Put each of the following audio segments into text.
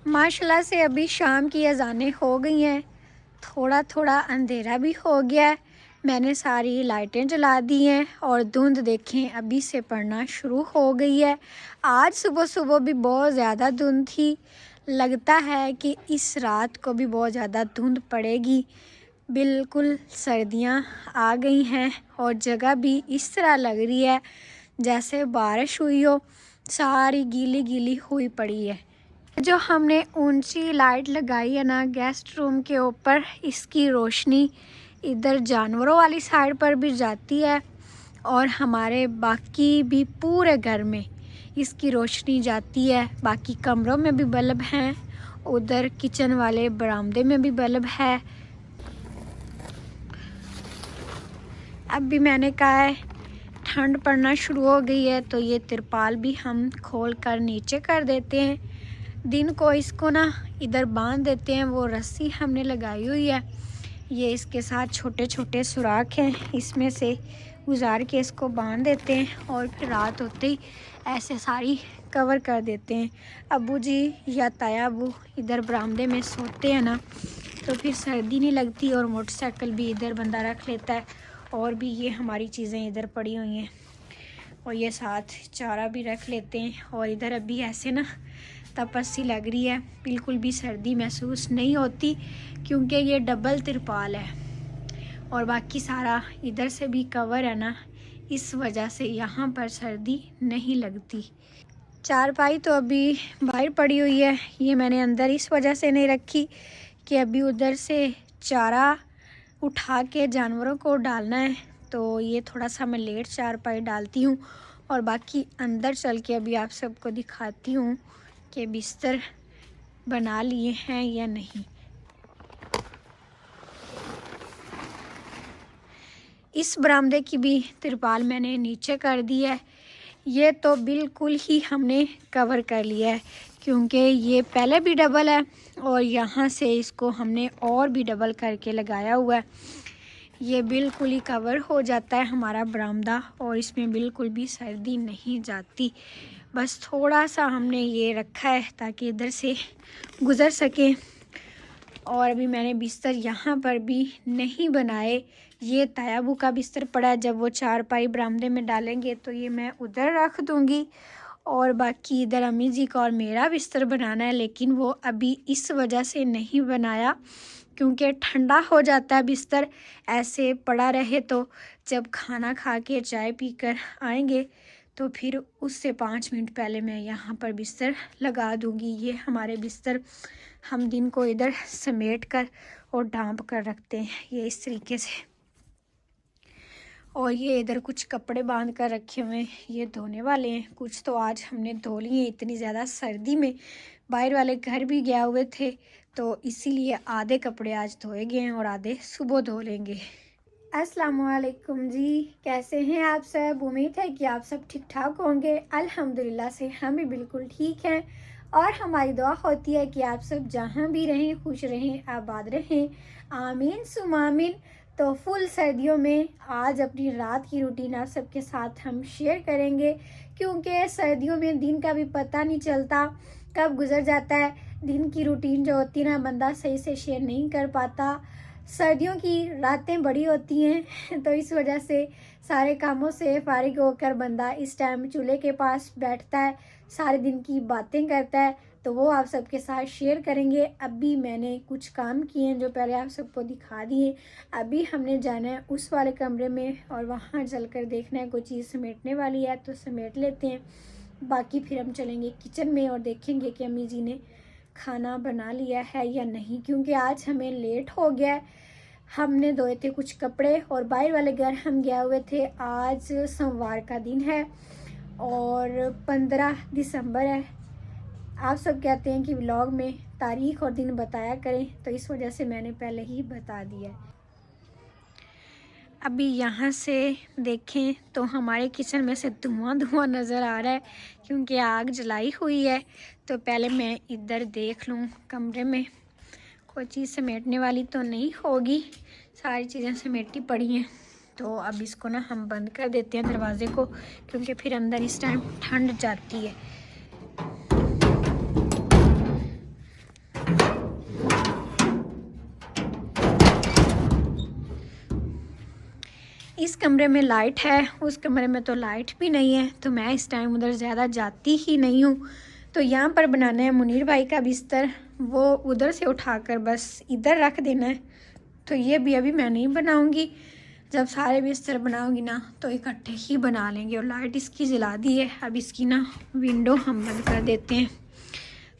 माशाल्लाह से अभी शाम की अज़ानें हो गई हैं, थोड़ा थोड़ा अंधेरा भी हो गया है। मैंने सारी लाइटें जला दी हैं और धुंध देखें अभी से पड़ना शुरू हो गई है। आज सुबह सुबह भी बहुत ज़्यादा धुंध थी, लगता है कि इस रात को भी बहुत ज़्यादा धुंध पड़ेगी। बिल्कुल सर्दियाँ आ गई हैं और जगह भी इस तरह लग रही है जैसे बारिश हुई हो, सारी गीली गीली हुई पड़ी है। जो हमने ऊंची लाइट लगाई है ना गेस्ट रूम के ऊपर, इसकी रोशनी इधर जानवरों वाली साइड पर भी जाती है और हमारे बाकी भी पूरे घर में इसकी रोशनी जाती है। बाकी कमरों में भी बल्ब हैं, उधर किचन वाले बरामदे में भी बल्ब है। अब भी मैंने कहा है ठंड पड़ना शुरू हो गई है तो ये तिरपाल भी हम खोल कर नीचे कर देते हैं। दिन को इसको ना इधर बांध देते हैं, वो रस्सी हमने लगाई हुई है, ये इसके साथ छोटे छोटे सुराख हैं, इसमें से गुजार के इसको बांध देते हैं और फिर रात होते ही ऐसे सारी कवर कर देते हैं। अबू जी या ताया अबू इधर बरामदे में सोते हैं ना तो फिर सर्दी नहीं लगती और मोटरसाइकिल भी इधर बंदा रख लेता है और भी ये हमारी चीज़ें इधर पड़ी हुई हैं और ये साथ चारा भी रख लेते हैं। और इधर अभी ऐसे ना तपस सी लग रही है, बिल्कुल भी सर्दी महसूस नहीं होती क्योंकि ये डबल तिरपाल है और बाकी सारा इधर से भी कवर है ना, इस वजह से यहाँ पर सर्दी नहीं लगती। चारपाई तो अभी बाहर पड़ी हुई है, ये मैंने अंदर इस वजह से नहीं रखी कि अभी उधर से चारा उठा के जानवरों को डालना है, तो ये थोड़ा सा मैं लेट चारपाई डालती हूँ। और बाकी अंदर चल के अभी आप सबको दिखाती हूँ कि बिस्तर बना लिए हैं या नहीं। इस बरामदे की भी तिरपाल मैंने नीचे कर दी है, ये तो बिल्कुल ही हमने कवर कर लिया है क्योंकि ये पहले भी डबल है और यहाँ से इसको हमने और भी डबल करके लगाया हुआ है। ये बिल्कुल ही कवर हो जाता है हमारा बरामदा और इसमें बिल्कुल भी सर्दी नहीं जाती। बस थोड़ा सा हमने ये रखा है ताकि इधर से गुज़र सके। और अभी मैंने बिस्तर यहाँ पर भी नहीं बनाए, ये तायाबू का बिस्तर पड़ा है, जब वो चारपाई बरामदे में डालेंगे तो ये मैं उधर रख दूँगी। और बाकी इधर अम्मी जी का और मेरा बिस्तर बनाना है, लेकिन वो अभी इस वजह से नहीं बनाया क्योंकि ठंडा हो जाता है बिस्तर ऐसे पड़ा रहे तो जब खाना खा के चाय पीकर आएंगे तो फिर उससे 5 मिनट पहले मैं यहाँ पर बिस्तर लगा दूँगी। ये हमारे बिस्तर हम दिन को इधर समेट कर और ढाँप कर रखते हैं, ये इस तरीके से। और ये इधर कुछ कपड़े बांध कर रखे हुए हैं, ये धोने वाले हैं। कुछ तो आज हमने धो लिए, इतनी ज़्यादा सर्दी में बाहर वाले घर भी गए हुए थे तो इसीलिए आधे कपड़े आज धोए गए हैं और आधे सुबह धो लेंगे। अस्सलामुअलैकुम जी, कैसे हैं आप सब? उम्मीद है कि आप सब ठीक ठाक होंगे। अल्हम्दुलिल्लाह से हम भी बिल्कुल ठीक हैं और हमारी दुआ होती है कि आप सब जहां भी रहें खुश रहें, आबाद रहें, आमीन सुम आमीन। तो फुल सर्दियों में आज अपनी रात की रूटीन आप सबके साथ हम शेयर करेंगे क्योंकि सर्दियों में दिन का भी पता नहीं चलता कब गुजर जाता है। दिन की रूटीन जो होती है ना, बंदा सही से शेयर नहीं कर पाता। सर्दियों की रातें बड़ी होती हैं तो इस वजह से सारे कामों से फारिग होकर बंदा इस टाइम चूल्हे के पास बैठता है, सारे दिन की बातें करता है, तो वो आप सबके साथ शेयर करेंगे। अभी मैंने कुछ काम किए हैं जो पहले आप सबको दिखा दिए। अभी हमने जाना है उस वाले कमरे में और वहाँ चलकर देखना है कोई चीज़ समेटने वाली है तो समेट लेते हैं। बाकी फिर हम चलेंगे किचन में और देखेंगे कि अम्मी जी ने खाना बना लिया है या नहीं, क्योंकि आज हमें लेट हो गया है। हमने धोए थे कुछ कपड़े और बाहर वाले घर हम गए हुए थे। आज सोमवार का दिन है और 15 दिसंबर है। आप सब कहते हैं कि व्लॉग में तारीख और दिन बताया करें, तो इस वजह से मैंने पहले ही बता दिया। अभी यहाँ से देखें तो हमारे किचन में से धुआं धुआं नज़र आ रहा है क्योंकि आग जलाई हुई है। तो पहले मैं इधर देख लूँ कमरे में कोई चीज़ समेटने वाली तो नहीं होगी, सारी चीज़ें समेटी पड़ी हैं। तो अब इसको ना हम बंद कर देते हैं दरवाज़े को क्योंकि फिर अंदर इस टाइम ठंड जाती है। इस कमरे में लाइट है, उस कमरे में तो लाइट भी नहीं है, तो मैं इस टाइम उधर ज़्यादा जाती ही नहीं हूँ। तो यहाँ पर बनाना है मुनीर भाई का बिस्तर, वो उधर से उठाकर बस इधर रख देना है। तो ये भी अभी मैं नहीं बनाऊँगी, जब सारे बिस्तर बनाऊँगी ना तो इकट्ठे ही बना लेंगे। और लाइट इसकी जला दी है, अब इसकी ना विंडो हम बंद कर देते हैं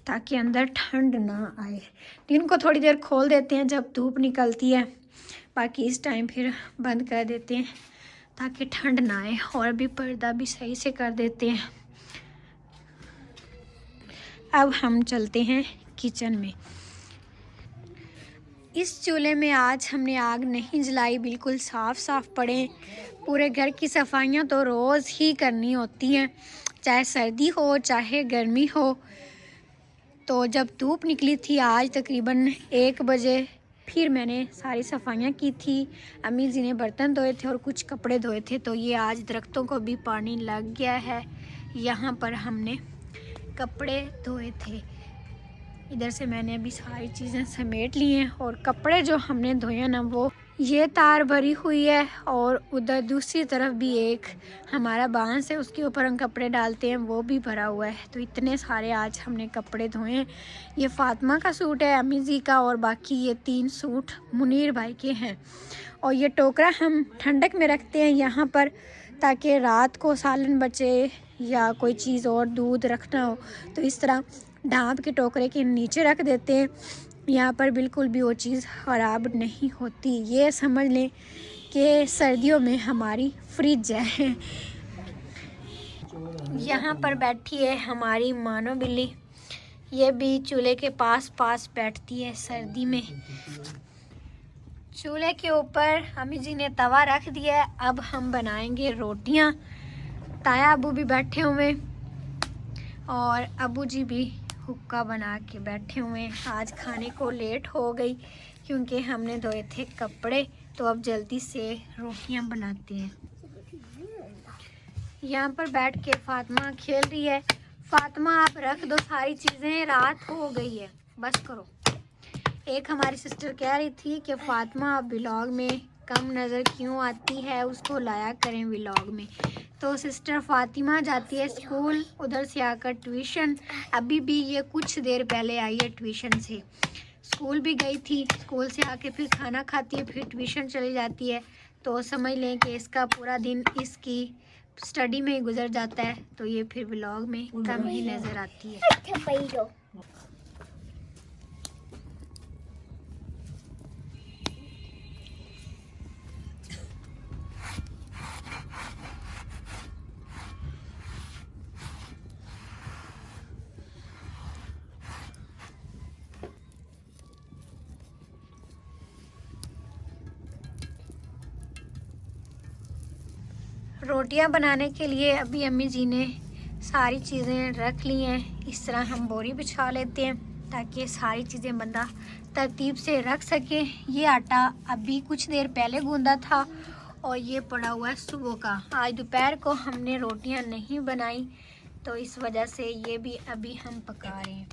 ताकि अंदर ठंड ना आए। दिन को थोड़ी देर खोल देते हैं जब धूप निकलती है, बाकी इस टाइम फिर बंद कर देते हैं ताकि ठंड ना आए। और अभी पर्दा भी सही से कर देते हैं। अब हम चलते हैं किचन में। इस चूल्हे में आज हमने आग नहीं जलाई, बिल्कुल साफ़ पड़े। पूरे घर की सफाइयाँ तो रोज़ ही करनी होती हैं, चाहे सर्दी हो चाहे गर्मी हो। तो जब धूप निकली थी आज तकरीबन 1 बजे, फिर मैंने सारी सफाइयाँ की थी। अम्मी जी ने बर्तन धोए थे और कुछ कपड़े धोए थे। तो ये आज दरख्तों को भी पानी लग गया है। यहाँ पर हमने कपड़े धोए थे, इधर से मैंने अभी सारी चीज़ें समेट ली हैं। और कपड़े जो हमने धोए ना, वो ये तार भरी हुई है और उधर दूसरी तरफ भी एक हमारा बांस है, उसके ऊपर हम कपड़े डालते हैं, वो भी भरा हुआ है। तो इतने सारे आज हमने कपड़े धोए हैं। ये फातिमा का सूट है, अम्मी जी का, और बाकी ये 3 सूट मुनीर भाई के हैं। और ये टोकरा हम ठंडक में रखते हैं यहाँ पर, ताकि रात को सालन बचे या कोई चीज़ और दूध रखना हो तो इस तरह ढाँप के टोकरे के नीचे रख देते हैं। यहाँ पर बिल्कुल भी वो चीज़ ख़राब नहीं होती। ये समझ लें कि सर्दियों में हमारी फ्रिज है। यहाँ पर बैठी है हमारी मानो बिल्ली, ये भी चूल्हे के पास बैठती है सर्दी में। चूल्हे के ऊपर अम्मी जी ने तवा रख दिया है, अब हम बनाएंगे रोटियाँ। ताया अबू भी बैठे हुए और अबू जी भी हुक्का बना के बैठे हुए हैं। आज खाने को लेट हो गई क्योंकि हमने धोए थे कपड़े, तो अब जल्दी से रोटियां बनाते हैं। यहाँ पर बैठ के फातिमा खेल रही है। फातिमा आप रख दो सारी चीज़ें, रात हो गई है, बस करो। एक हमारी सिस्टर कह रही थी कि फातिमा आप व्लॉग में कम नज़र क्यों आती है, उसको लाया करें व्लॉग में। तो सिस्टर फातिमा जाती है स्कूल, उधर से आकर ट्यूशन। अभी भी ये कुछ देर पहले आई है ट्यूशन से, स्कूल भी गई थी, स्कूल से आके फिर खाना खाती है, फिर ट्यूशन चली जाती है। तो समझ लें कि इसका पूरा दिन इसकी स्टडी में ही गुजर जाता है, तो ये फिर व्लॉग में कम ही नज़र आती है। रोटियां बनाने के लिए अभी अम्मी जी ने सारी चीज़ें रख ली हैं। इस तरह हम बोरी बिछा लेते हैं ताकि सारी चीज़ें बंदा तरतीब से रख सके। ये आटा अभी कुछ देर पहले गूंदा था और ये पड़ा हुआ है सुबह का। आज दोपहर को हमने रोटियां नहीं बनाई, तो इस वजह से ये भी अभी हम पका रहे हैं।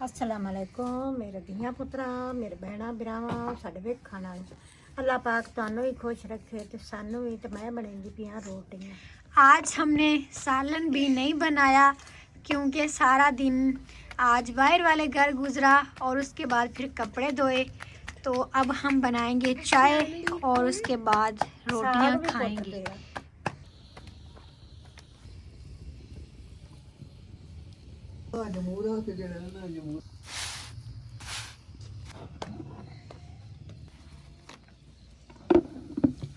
अस्सलाम वालेकुम मेरे धिया पुत्रा, मेरे भैणा भरावां, साडे वेखण वाले, अल्लाह पाक तुहानू भी खुश रखे ते सानू भी। तो मैं बनेंगी पियां रोटियां। आज हमने सालन भी नहीं बनाया क्योंकि सारा दिन आज बाहर वाले घर गुजरा और उसके बाद फिर कपड़े धोए। तो अब हम बनाएंगे चाय और उसके बाद रोटियां खाएंगे।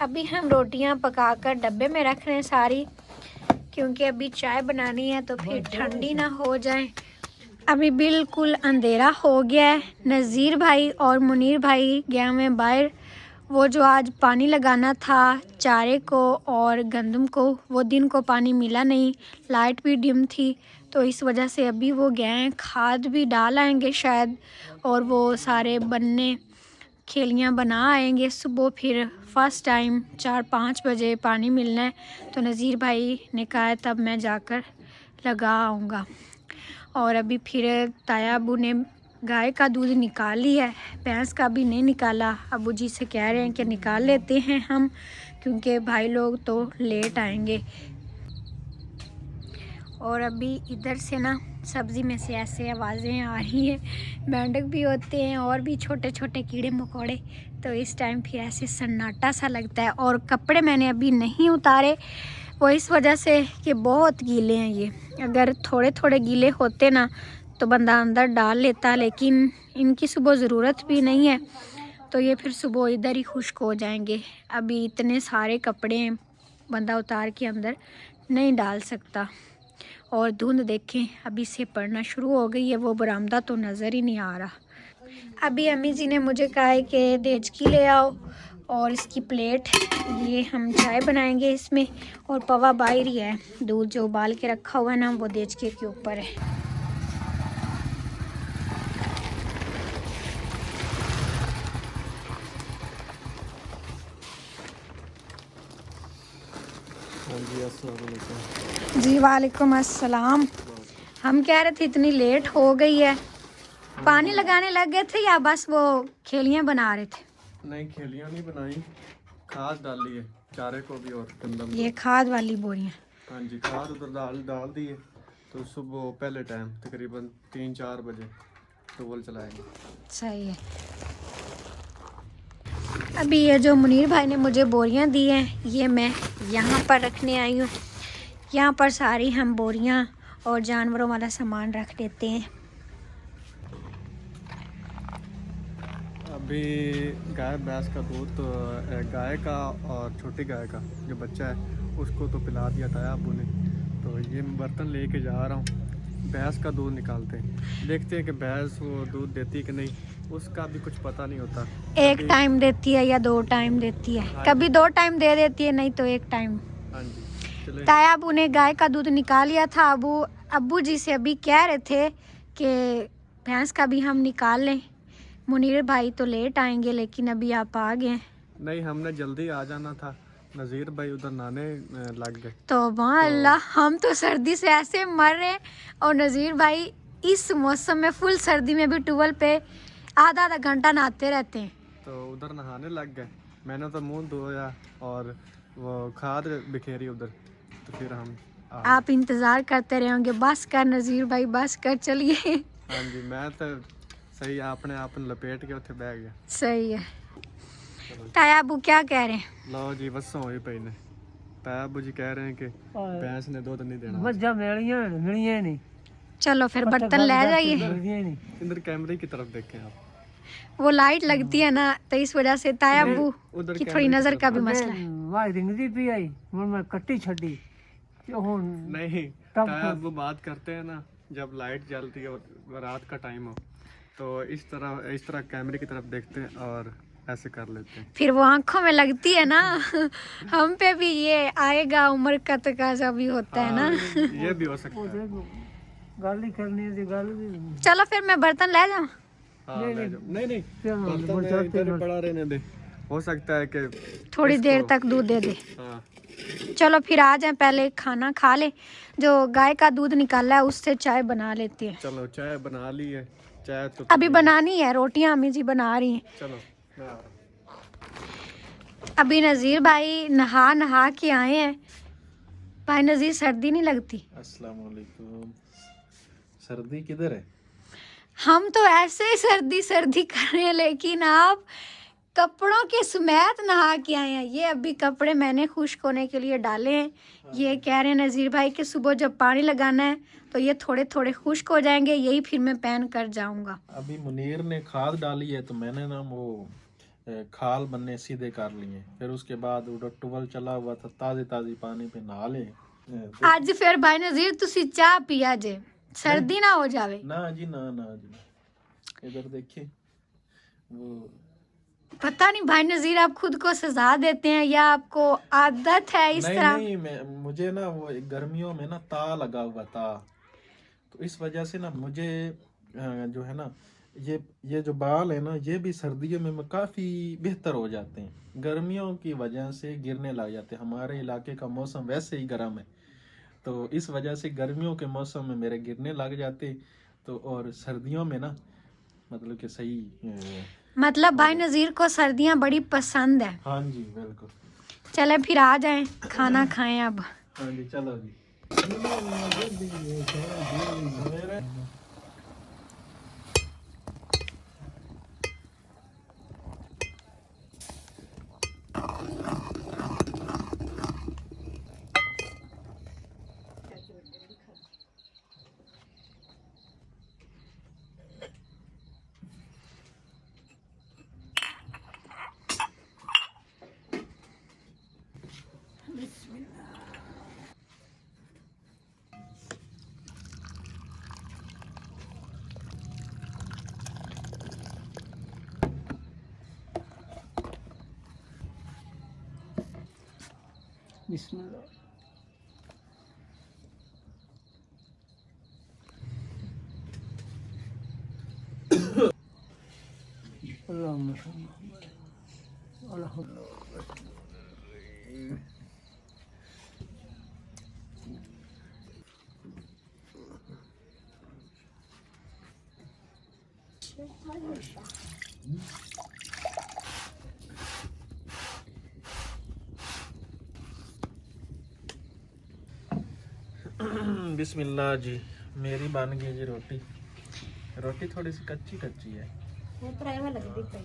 अभी हम रोटियां पकाकर डब्बे में रख रहे हैं सारी, क्योंकि अभी चाय बनानी है तो फिर ठंडी ना हो जाए। अभी बिल्कुल अंधेरा हो गया है। नज़ीर भाई और मुनीर भाई गए हुए बाहर, वो जो आज पानी लगाना था चारे को और गंदम को, वो दिन को पानी मिला नहीं, लाइट भी डिम थी, तो इस वजह से अभी वो गए हैं। खाद भी डाल आएंगे शायद, और वो सारे बनने खेलियाँ बना आएंगे सुबह। फिर फर्स्ट टाइम 4-5 बजे पानी मिलना है, तो नज़ीर भाई ने कहा है तब मैं जाकर लगा आऊँगा। और अभी फिर ताया अबू ने गाय का दूध निकाल लिया है, भैंस का भी नहीं निकाला। अबू जी से कह रहे हैं कि निकाल लेते हैं हम, क्योंकि भाई लोग तो लेट आएंगे। और अभी इधर से ना सब्ज़ी में से ऐसे आवाज़ें आ रही हैं, मेंढक भी होते हैं और भी छोटे छोटे कीड़े मकोड़े, तो इस टाइम फिर ऐसे सन्नाटा सा लगता है। और कपड़े मैंने अभी नहीं उतारे, वो इस वजह से कि बहुत गीले हैं ये। अगर थोड़े थोड़े गीले होते ना तो बंदा अंदर डाल लेता, लेकिन इनकी सुबह ज़रूरत भी नहीं है, तो ये फिर सुबह इधर ही खुश्क हो जाएंगे। अभी इतने सारे कपड़े बंदा उतार के अंदर नहीं डाल सकता। और धुंध देखें अभी से पड़ना शुरू हो गई है, वो बरामदा तो नज़र ही नहीं आ रहा। अभी अम्मी जी ने मुझे कहा है कि देचकी ले आओ और इसकी प्लेट, ये हम चाय बनाएंगे इसमें। और पवा बाहर ही है, दूध जो उबाल के रखा हुआ है ना वो देचके के ऊपर है। जी वालेकुम अस्सलाम। हम कह रहे थे इतनी लेट हो गई है, पानी लगाने लग गए थे या बस वो खेलियाँ बना रहे थे? नहीं, खेलियाँ नहीं बनाई, खाद डाली है चारे को भी और गंदम। ये खाद वाली बोरियाँ? हाँ जी, खाद उधर डाल दी है। तो सुबह पहले टाइम तकरीबन 3-4 बजे टूबल चलाएंगे। सही है। अभी ये जो मुनीर भाई ने मुझे बोरियां दी हैं, ये मैं यहाँ पर रखने आई हूँ। यहाँ पर सारी हम बोरियां और जानवरों वाला सामान रख देते हैं। अभी गाय भैंस का दूध, गाय का और छोटी गाय का जो बच्चा है उसको तो पिला दिया था अबू ने। तो ये बर्तन लेके जा रहा हूँ, भैंस का दूध निकालते हैं, देखते हैं कि भैंस वो दूध देती है कि नहीं, उसका भी कुछ पता नहीं होता। एक टाइम देती है या 2 टाइम देती है? हाँ, कभी 2 टाइम दे देती है, नहीं तो 1 टाइम। हाँ जी, चले। ताया अबू ने गाय का दूध निकाल लिया था। अबू जी से अभी कह रहे थे कि भैंस का भी हम निकाल लें। मुनीर भाई तो लेट आएंगे, लेकिन अभी आप आ गए। नहीं, हमने जल्दी आ जाना था, नज़ीर भाई उधर नहाने लग गए। तो माशाल्लाह, हम तो सर्दी से ऐसे मर रहे हैं और नज़ीर भाई इस मौसम में फुल सर्दी में भी ट्यूबवेल पे आधा घंटा नहाते रहते हैं। तो उधर नहाने लग गए, मैंने तो मुंह धोया और वो खाद बिखेरी उधर। तो फिर हम आप इंतज़ार करते रहे होंगे, बस कर नज़ीर भाई, बस कर, चलिए। हाँ जी, मैं तो सही अपने आप लपेट के उत्थे बह गया। सही है। ताया अबू क्या कह रहे हैं? लो जी, वस्सों हुई पई ने। ताया अबू जी कह रहे हैं कि भैंस ने दूध नहीं देना। मज्जा मिलियां नहीं। चलो फिर बर्तन ले जाइए। इधर कैमरे की तरफ देखें आप, वो लाइट लगती है ना, तो इस वजह से ताया अबू उधर की थोड़ी नज़र का भी मसला है। वाह रिंगदी पी आई, मैं कट्टी छड़ी नहीं। ताया अबू बात करते हैं ना, जब लाइट जलती है और रात का टाइम हो, तो इस तरह कैमरे की तरफ देखते हैं और ऐसे कर लेते हैं। फिर वो आंखों में लगती है ना। हम पे भी ये आएगा, उम्र का तकाजा भी होता है ना। ये भी हो सकता है। गाली करनी थी, गाली भी। चलो फिर मैं बर्तन ले जाऊं? हाँ, ले जाओ। नहीं बर्तन इधर पड़ा रहने दे, हो सकता है कि थोड़ी देर तक दूध दे दे। हाँ। चलो फिर आ जाए, पहले खाना खा ले, जो गाय का दूध निकाला है उससे चाय बना लेते हैं। चलो, चाय बना ली है, चाय तो अभी बनानी है, रोटियां अम्मी जी बना रही हैं। चलो, मैं आ रहा हूं। अभी नज़ीर भाई नहा के आए हैं। भाई नज़ीर, सर्दी नहीं लगती? अस्सलाम वालेकुम। सर्दी किधर है? हम तो ऐसे ही सर्दी कर रहे हैं, लेकिन आप कपड़ों के समेत नहा के आए हैं। ये अभी कपड़े मैंने खुश्क होने के लिए डाले हैं। ये कह रहे हैं नज़ीर भाई कि सुबह जब पानी लगाना है तो ये थोड़े थोड़े खुश्क हो जाएंगे, यही फिर मैं पहन कर जाऊंगा। अभी मुनीर ने खाद डाली है तो मैंने ना वो खाल बनने सीधे कर लिए, फिर उसके बाद उधर टूबल चला हुआ था, ताज़ी पानी पे नहा ले। आज फिर भाई नज़ीर तुसी चाह पिया जे, सर्दी ना हो जावे। ना जी, ना जी, इधर देखिए वो। पता नहीं भाई नज़ीर, आप खुद को सजा देते हैं या आपको आदत है इस तरह? नहीं, मुझे ना वो गर्मियों में ना ता लगा हुआ था, तो इस वजह से ना मुझे जो है ना ये जो बाल है ना, ये भी सर्दियों में काफ़ी बेहतर हो जाते हैं। गर्मियों की वजह से गिरने लग जाते हैं। हमारे इलाके का मौसम वैसे ही गर्म है, तो इस वजह से गर्मियों के मौसम में मेरे गिरने लग जाते, तो और सर्दियों में ना मतलब कि सही। मतलब भाई नज़ीर को सर्दियाँ बड़ी पसंद है। हाँ जी, बिल्कुल। चले फिर आ जाएं, खाना खाएं अब। हाँ जी चलो जी। बिस्मिल्लाह। अल्लाहुम्मा सल्ली अला बिस्मिल्लाह जी। मेरी बन गई जी रोटी। रोटी थोड़ी सी कच्ची कच्ची है। पुत्रा एवं लगदी पई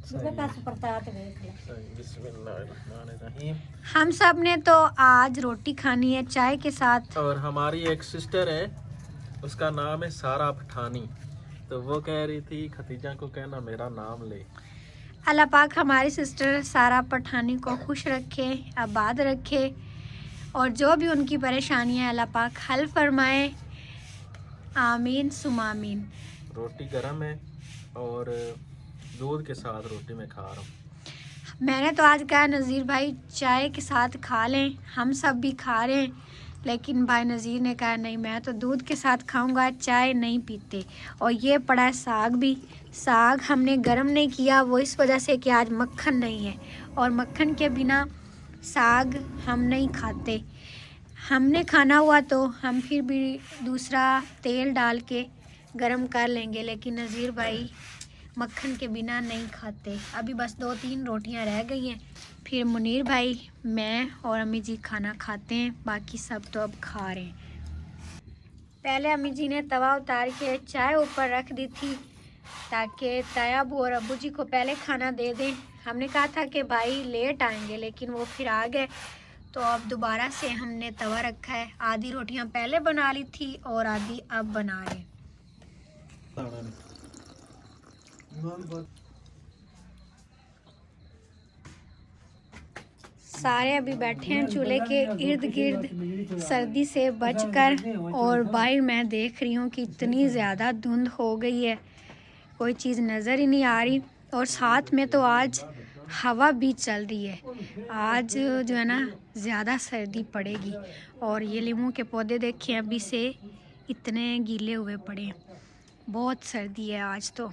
सुबह पास परतात देख ले। सही। बिस्मिल्लाहिर्रहमानिर्रहीम। हम सब ने तो आज रोटी खानी है चाय के साथ। और हमारी एक सिस्टर है, उसका नाम है सारा पठानी, तो वो कह रही थी खतीजा को कहना मेरा नाम ले। अल्लाह पाक हमारी सिस्टर सारा पठानी को खुश रखे, आबाद रखे, और जो भी उनकी परेशानियां अल्लाह पाक हल फरमाए। आमीन सुमा आमीन। रोटी गर्म है और दूध के साथ रोटी में खा रहा हूँ। मैंने तो आज कहा नज़ीर भाई चाय के साथ खा लें, हम सब भी खा रहे हैं, लेकिन भाई नज़ीर ने कहा नहीं मैं तो दूध के साथ खाऊंगा, चाय नहीं पीते। और ये पड़ा है साग भी। साग हमने गरम नहीं किया, वो इस वजह से कि आज मक्खन नहीं है, और मक्खन के बिना साग हम नहीं खाते। हमने खाना हुआ तो हम फिर भी दूसरा तेल डाल के गरम कर लेंगे, लेकिन नज़ीर भाई मक्खन के बिना नहीं खाते। अभी बस 2-3 रोटियां रह गई हैं, फिर मुनीर भाई, मैं और अम्मी जी खाना खाते हैं, बाकी सब तो अब खा रहे हैं। पहले अम्मी जी ने तवा उतार के चाय ऊपर रख दी थी ताकि तायाबू और अब्बू जी को पहले खाना दे दें। हमने कहा था कि भाई लेट आएंगे, लेकिन वो फिर आ गए, तो अब दोबारा से हमने तवा रखा है। आधी रोटियां पहले बना ली थी और आधी अब बना रहे हैं। सारे अभी बैठे हैं चूल्हे के इर्द गिर्द सर्दी से बचकर, और बाहर मैं देख रही हूँ कि इतनी ज़्यादा धुंध हो गई है, कोई चीज़ नज़र ही नहीं आ रही। और साथ में तो आज हवा भी चल रही है। आज जो है ना ज़्यादा सर्दी पड़ेगी। और ये लीमू के पौधे देखें अभी से इतने गीले हुए पड़े हैं, बहुत सर्दी है आज तो।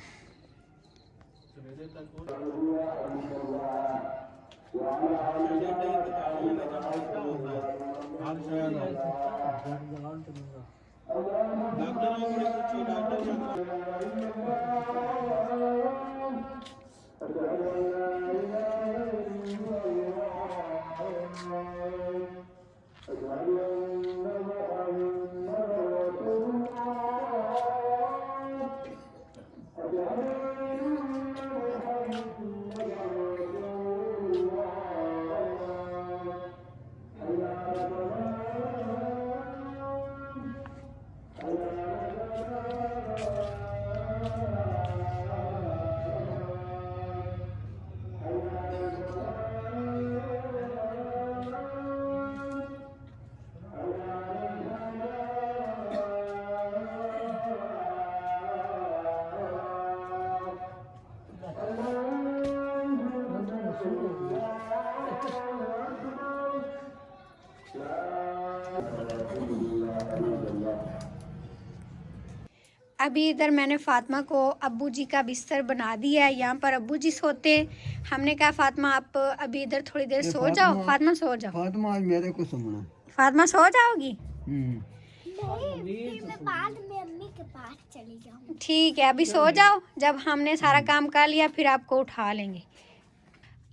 अभी इधर मैंने फ़ातिमा को अब्बू जी का बिस्तर बना दिया है, यहाँ पर अब्बू जी सोते हैं। हमने कहा फ़ातिमा आप अभी इधर थोड़ी देर सो जाओ। फ़ातिमा सो जाओ। फातिमा आज मेरे को सुनना। फ़ातिमा सो जाओगी? मैं बाद में अम्मी के पास चली जाऊँ। ठीक है, अभी सो जाओ, जब हमने सारा काम कर लिया फिर आपको उठा लेंगे।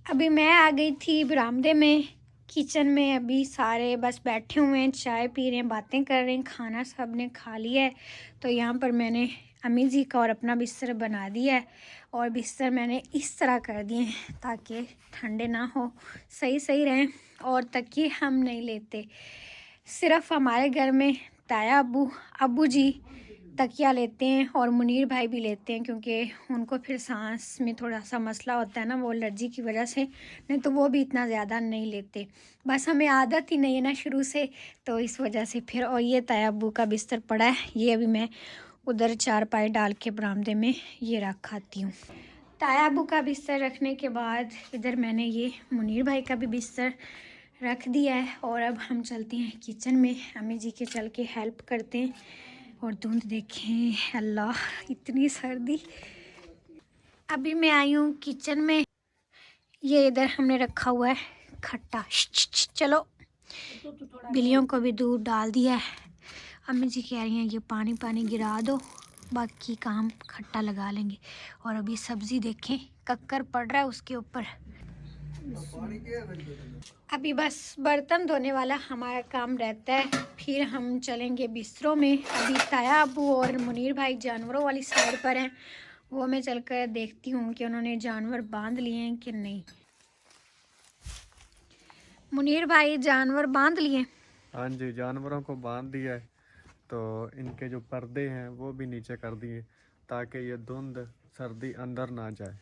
अभी मैं आ गई थी बरामदे में, किचन में अभी सारे बस बैठे हुए हैं, चाय पी रहे हैं, बातें कर रहे हैं, खाना सब ने खा लिया है। तो यहाँ पर मैंने अम्मी जी का और अपना बिस्तर बना दिया है और बिस्तर मैंने इस तरह कर दिए हैं ताकि ठंडे ना हो, सही सही रहें। और तकिए हम नहीं लेते, सिर्फ हमारे घर में ताया अब्बू जी तकिया लेते हैं और मुनीर भाई भी लेते हैं, क्योंकि उनको फिर सांस में थोड़ा सा मसला होता है ना, वो एलर्जी की वजह से, नहीं तो वो भी इतना ज़्यादा नहीं लेते। बस हमें आदत ही नहीं है ना शुरू से, तो इस वजह से फिर। और ये ताया अब्बू का बिस्तर पड़ा है, ये अभी मैं उधर चारपाई डाल के बरामदे में ये रख आती हूँ। ताया अब्बू का बिस्तर रखने के बाद इधर मैंने ये मुनीर भाई का भी बिस्तर रख दिया है और अब हम चलते हैं किचन में, अम्मी जी के चल के हेल्प करते हैं। और धुंध देखें, अल्लाह इतनी सर्दी। अभी मैं आई हूँ किचन में, ये इधर हमने रखा हुआ है खट्टा। चलो बिल्लियों को भी दूध डाल दिया है। अम्मी जी कह रही हैं ये पानी पानी गिरा दो, बाकी काम खट्टा लगा लेंगे। और अभी सब्ज़ी देखें, कक्कर पड़ रहा है उसके ऊपर। अभी बस बर्तन धोने वाला हमारा काम रहता है, फिर हम चलेंगे बिस्तरों में। अभी ताया अब्बू और मुनीर भाई जानवरों वाली साइड पर हैं, वो मैं चलकर देखती हूँ कि उन्होंने जानवर बांध लिए हैं कि नहीं। मुनीर भाई जानवर बांध लिए? हाँ जी, जानवरों को बांध दिया है। तो इनके जो पर्दे हैं वो भी नीचे कर दिए ताकि ये धुंध सर्दी अंदर ना जाए।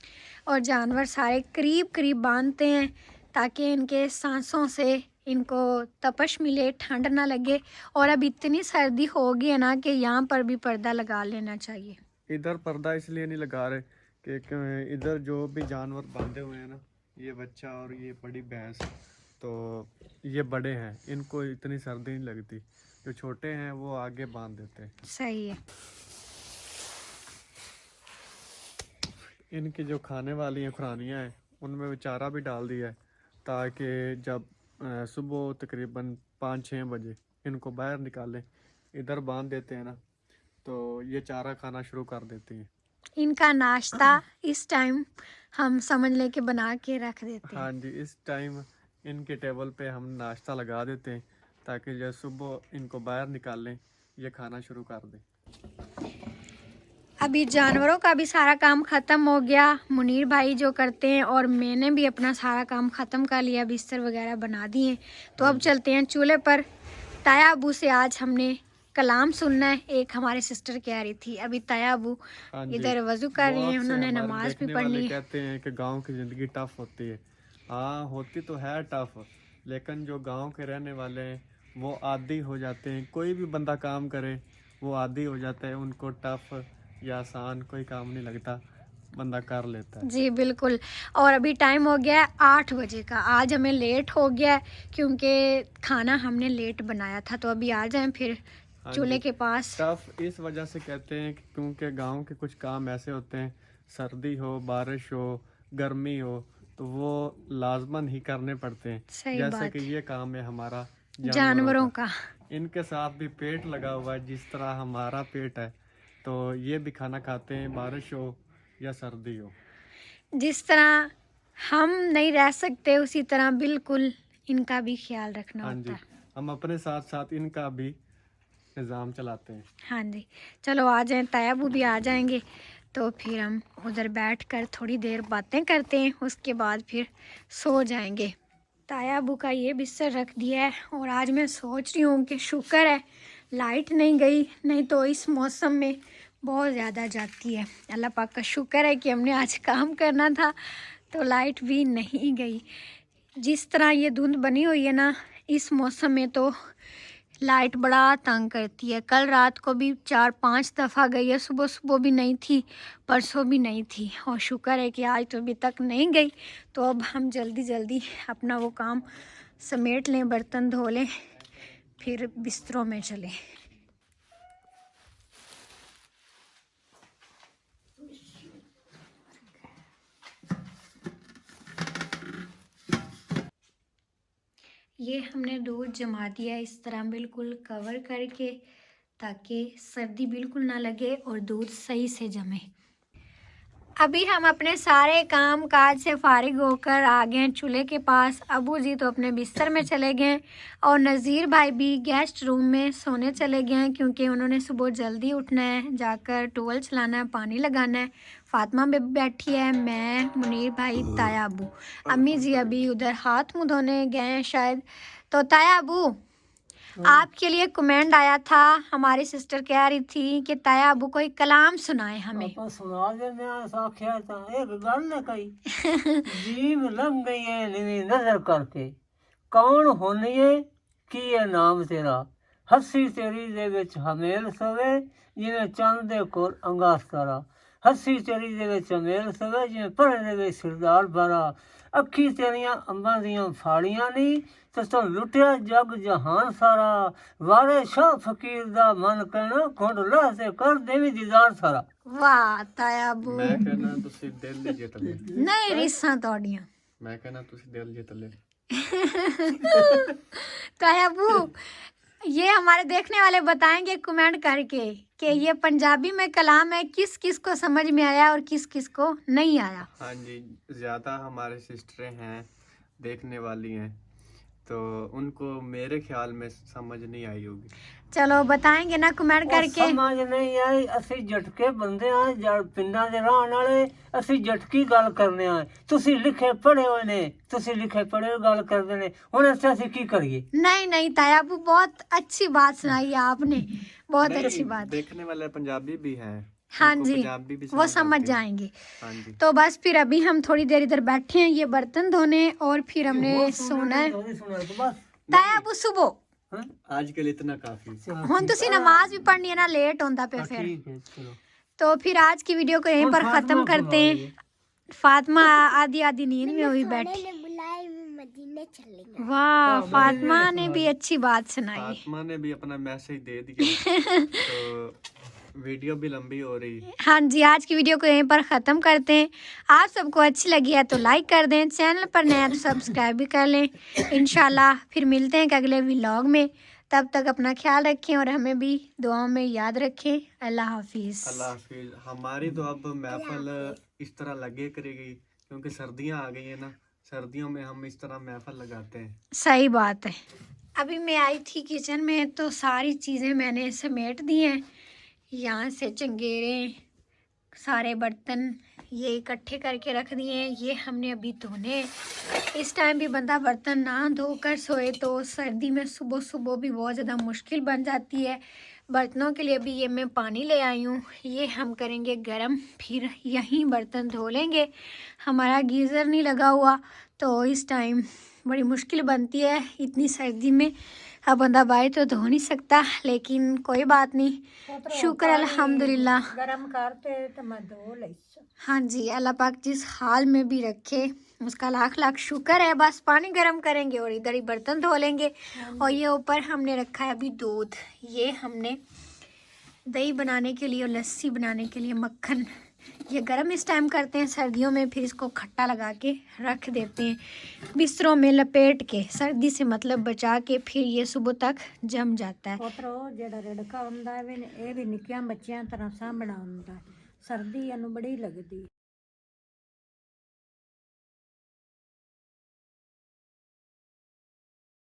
और जानवर सारे करीब करीब बांधते हैं ताकि इनके सांसों से इनको तपश मिले, ठंड ना लगे। और अब इतनी सर्दी हो गई है ना कि यहाँ पर भी पर्दा लगा लेना चाहिए। इधर पर्दा इसलिए नहीं लगा रहे कि इधर जो भी जानवर बांधे हुए हैं ना, ये बच्चा और ये बड़ी भैंस, तो ये बड़े हैं, इनको इतनी सर्दी नहीं लगती। जो छोटे हैं वो आगे बांध देते हैं। सही है। इनकी जो खाने वाली हैं खुरानियाँ हैं, उनमें भी चारा भी डाल दिया है ताकि जब सुबह तकरीबन 5-6 बजे इनको बाहर निकालें, इधर बांध देते हैं ना, तो ये चारा खाना शुरू कर देती हैं। इनका नाश्ता इस टाइम हम समझ ले के बना के रख देते हैं। हाँ जी, इस टाइम इनके टेबल पे हम नाश्ता लगा देते हैं ताकि जब सुबह इनको बाहर निकालें, ये खाना शुरू कर दें। अभी जानवरों का भी सारा काम ख़त्म हो गया, मुनीर भाई जो करते हैं, और मैंने भी अपना सारा काम ख़त्म कर लिया, बिस्तर वगैरह बना दिए। तो अब चलते हैं चूल्हे पर। ताया अबू से आज हमने कलाम सुनना है, एक हमारे सिस्टर कह रही थी। अभी ताया अबू इधर वज़ू कर रहे हैं, उन्होंने नमाज भी पढ़नी है। कहते हैं कि गांव की ज़िंदगी टफ होती है। हाँ, होती तो है टफ, लेकिन जो गांव के रहने वाले हैं वो आदी हो जाते हैं। कोई भी बंदा काम करे वो आदी हो जाता है, उनको टफ या आसान कोई काम नहीं लगता, बंदा कर लेता है। जी बिल्कुल। और अभी टाइम हो गया है 8 बजे का। आज हमें लेट हो गया है क्योंकि खाना हमने लेट बनाया था। तो अभी आ जाएं फिर चूल्हे के पास। टफ इस वजह से कहते हैं कि क्योंकि गांव के कुछ काम ऐसे होते हैं, सर्दी हो, बारिश हो, गर्मी हो, तो वो लाजमन ही करने पड़ते हैं। सही जैसे बात कि ये काम है हमारा जानवरों का। इनके साथ भी पेट लगा हुआ है, जिस तरह हमारा पेट है, तो ये भी खाना खाते हैं, बारिश हो या सर्दी हो। जिस तरह हम नहीं रह सकते उसी तरह बिल्कुल इनका भी ख्याल रखना हाँ होता जी, है। हम अपने साथ साथ इनका भी निज़ाम चलाते हैं। हाँ जी, चलो आ जाएं, तायाबू भी आ जाएंगे तो फिर हम उधर बैठकर थोड़ी देर बातें करते हैं, उसके बाद फिर सो जाएंगे। तायाबू का ये बिस्तर रख दिया है और आज मैं सोच रही हूँ कि शुक्र है लाइट नहीं गई, नहीं तो इस मौसम में बहुत ज़्यादा जाती है। अल्लाह पाक का शुक्र है कि हमने आज काम करना था तो लाइट भी नहीं गई। जिस तरह ये धुंध बनी हुई है ना, इस मौसम में तो लाइट बड़ा तंग करती है। कल रात को भी 4-5 दफ़ा गई है, सुबह सुबह भी नहीं थी, परसों भी नहीं थी, और शुक्र है कि आज तो अभी तक नहीं गई। तो अब हम जल्दी जल्दी अपना वो काम समेट लें, बर्तन धो लें, फिर बिस्तरों में चलें। ये हमने दूध जमा दिया इस तरह बिल्कुल कवर करके, ताकि सर्दी बिल्कुल ना लगे और दूध सही से जमे। अभी हम अपने सारे काम काज से फारिग होकर आ गए हैं चूल्हे के पास। अबू जी तो अपने बिस्तर में चले गए और नज़ीर भाई भी गेस्ट रूम में सोने चले गए हैं, क्योंकि उन्होंने सुबह जल्दी उठना है, जाकर टूवल चलाना है, पानी लगाना है। फातिमा भी बैठी है, मैं, मुनीर भाई, ताया अबू। अम्मी जी अभी उधर हाथ मुँह धोने गए हैं शायद। तो ताया अबू, आपके लिए कमेंट आया था, हमारी सिस्टर कह रही थी कि ताया अबू कोई कलाम सुनाए हमें। ਆਪਾਂ ਸੁਣਾ ਦਿੰਦੇ ਆ ਸਾਖਿਆ ਤਾਂ ਇੱਕ ਗੱਲ ਨਾ ਕਹੀ ਜੀਵ ਲੰਘ ਗਈ ਏ ਨੀਵੀਂ ਨਜ਼ਰ ਕਰਕੇ ਕੌਣ ਹੋਣੀਏ ਕੀ ਇਹ ਨਾਮ ਤੇਰਾ ਹੱਸੀ ਤੇਰੀ ਦੇ ਵਿੱਚ ਹਮੇਲ ਸਵੇ ਜਿਵੇਂ ਚੰਦ ਦੇ ਕੋਲ ਅੰਗਾਸਤਾਰਾ ਹੱਸੀ ਤੇਰੀ ਦੇ ਵਿੱਚ ਹਮੇਲ ਸਵੇ ਜਿਵੇਂ ਭਰੇ ਦੇ ਵਿੱਚ ਸਿਰਦਾਰ ਭਰਾ ਅੱਖੀ ਤੇਰੀਆਂ ਅੰਬਾਂ ਦੀਆਂ ਫਾੜੀਆਂ ਨਹੀਂ ਤੇ ਤੂੰ ਲੁੱਟਿਆ ਜਗ ਜਹਾਨ ਸਾਰਾ ਵਾਰੇ ਸ਼ਾਹ ਫਕੀਰ ਦਾ ਮਨ ਕਹਿਣਾ ਖੁੰਡ ਲਾ ਤੇ ਕਰ ਦੇਵੀ ਦੀਦਾਰ ਸਾਰਾ वाह ताया अबू, मैं कहना तुसी दिल दे जित ले। नहीं रीसां तोड़ियां। मैं कहना तुसी दिल जित ले। ताया अबू, ये हमारे देखने वाले बताएंगे कमेंट करके कि ये पंजाबी में कलाम है, किस किस को समझ में आया और किस किस को नहीं आया। हाँ जी, ज़्यादा हमारे सिस्टरें हैं देखने वाली हैं, तो उनको मेरे ख्याल में समझ नहीं आई होगी। चलो बताएंगे ना कमेंट करके। ਸਮਝ ਨਹੀਂ ਆਈ ਅਸੀਂ ਝਟਕੇ ਬੰਦੇ ਆ ਜੜ ਪਿੰਡਾਂ ਦੇ ਰਹਿਣ ਵਾਲੇ ਅਸੀਂ ਝਟਕੀ ਗੱਲ ਕਰਨੇ ਆ ਤੁਸੀਂ ਲਿਖੇ ਪੜ੍ਹੇ ਹੋਏ ਨੇ ਤੁਸੀਂ ਲਿਖੇ ਪੜ੍ਹੇ ਹੋਏ ਗੱਲ ਕਰਦੇ ਨੇ ਹੁਣ ਅਸੀਂ ਕੀ ਕਰੀਏ नहीं नहीं ताया अबू, बहुत अच्छी बात सुनाई है आपने, बहुत नहीं, अच्छी बात। देखने वाले पंजाबी भी हैं। हाँ उनको जी, पंजाबी भी वो समझ आती है। जाएंगे। हाँ जी। तो बस फिर अभी हम थोड़ी देर इधर बैठे हैं ये बर्तन धोने, और फिर हमने सोना है। बस ताया अबू सुबह आज के लिए इतना काफी। ਹੁਣ ਤੁਸੀਂ नमाज भी पढ़नी है ना, लेट होता पे फिर। ठीक है चलो तो फिर आज की वीडियो को यहीं पर ख़त्म करते हैं। फातिमा आधी आधी नींद में हुई बैठी। ने बुलाए मदीने चलेंगे। वाह, फातिमा ने भी अच्छी बात सुनाई। फातिमा ने भी अपना मैसेज दे दिया तो वीडियो भी लंबी हो रही है। हाँ जी, आज की वीडियो को यहीं पर ख़त्म करते हैं। आप सबको अच्छी लगी है तो लाइक कर दें, चैनल पर नया तो सब्सक्राइब भी कर लें। इंशाल्लाह फिर मिलते हैं अगले व्लॉग में, तब तक अपना ख्याल रखें और हमें भी दुआओं में याद रखें। अल्लाह हाफिज़। अल्लाह हाफिज। हमारी तो अब महफल इस तरह लगे करेगी, क्योंकि सर्दियाँ आ गई है ना, सर्दियों में हम इस तरह महफल लगाते हैं। सही बात है। अभी मैं आई थी किचन में तो सारी चीज़ें मैंने समेट दी हैं। यहाँ से चंगेरे, सारे बर्तन ये इकट्ठे करके रख दिए हैं। ये हमने अभी धोने। इस टाइम भी बंदा बर्तन ना धोकर सोए तो सर्दी में सुबह सुबह भी बहुत ज़्यादा मुश्किल बन जाती है। बर्तनों के लिए भी ये मैं पानी ले आई हूँ, ये हम करेंगे गरम, फिर यहीं बर्तन धो लेंगे। हमारा गीज़र नहीं लगा हुआ तो इस टाइम बड़ी मुश्किल बनती है इतनी सर्दी में। अब बंदा बाई तो धो नहीं सकता, लेकिन कोई बात नहीं, शुक्र अल्हम्दुलिल्लाह। गरम करते तो मैं धो लई। हाँ जी, अल्लाह पाक जिस हाल में भी रखे उसका लाख लाख शुक्र है। बस पानी गर्म करेंगे और इधर ही बर्तन धो लेंगे। और ये ऊपर हमने रखा है अभी दूध, ये हमने दही बनाने के लिए और लस्सी बनाने के लिए मक्खन ये गर्म इस टाइम करते हैं सर्दियों में, फिर इसको खट्टा लगा के रख देते हैं बिस्तरों में लपेट के, सर्दी से मतलब बचा के, फिर ये सुबह तक जम जाता है। ਪੁੱਤਰੋ ਜਿਹੜਾ ਰੜਕਾ ਹੁੰਦਾ ਇਹ ਵੀ ਨਿੱਕਿਆਂ ਬੱਚਿਆਂ ਤਰ੍ਹਾਂ ਸਾਂਭਣਾ ਹੁੰਦਾ ਸਰਦੀ ਇਹਨੂੰ ਬੜੀ ਲੱਗਦੀ।